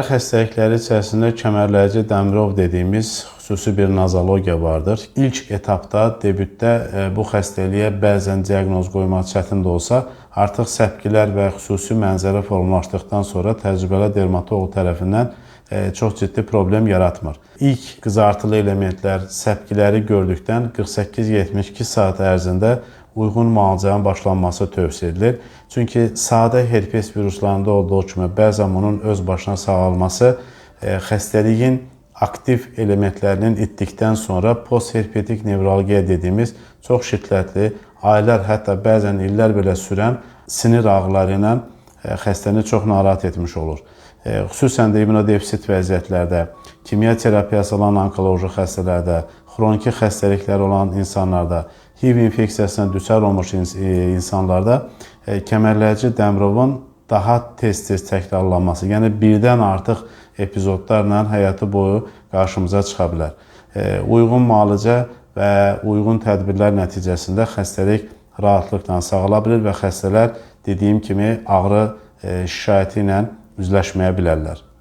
Dəri xəstəlikləri içərisində kəmərləyici Dəmirov dediyimiz xüsusi bir nozologiya vardır. İlk etapda, debütdə bu xəstəliyə bəzən diaqnoz qoymaq çətin də olsa, artıq səpkilər və xüsusi mənzərə formalaşdıqdan sonra təcrübəli dermatoloq tərəfindən çox ciddi problem yaratmır. İlk qızartılı elementlər, səpkiləri gördükdən 48-72 saat ərzində uyğun müalicənin başlanması tövsiyə edilir. Çünki sadə herpes viruslarında olduğu kimi bəzən bunun öz başına sağalması xəstəliyin aktiv elementlərinin itdikdən sonra postherpetik nevralgiya dediyimiz çox şiddətli, aylar, hətta bəzən illər belə sürən sinir ağrıları ilə xəstəni çox narahat etmiş olur. Xüsusən də immunodefisit vəziyyətlərdə, kimya terapiyası olan onkoloji xəstələrdə, xroniki xəstəliklər olan insanlarda, HIV infeksiyasına düçar olmuş insanlarda kəmərləyici Dəmirovun daha tez-tez təkrarlanması, yəni birdən artıq epizodlarla həyatı boyu qarşımıza çıxa bilər. Uyğun müalicə və uyğun tədbirlər nəticəsində xəstəlik rahatlıqla sağala bilir və xəstələr dediyim kimi ağrı şikayəti ilə üzləşməyə bilərlər.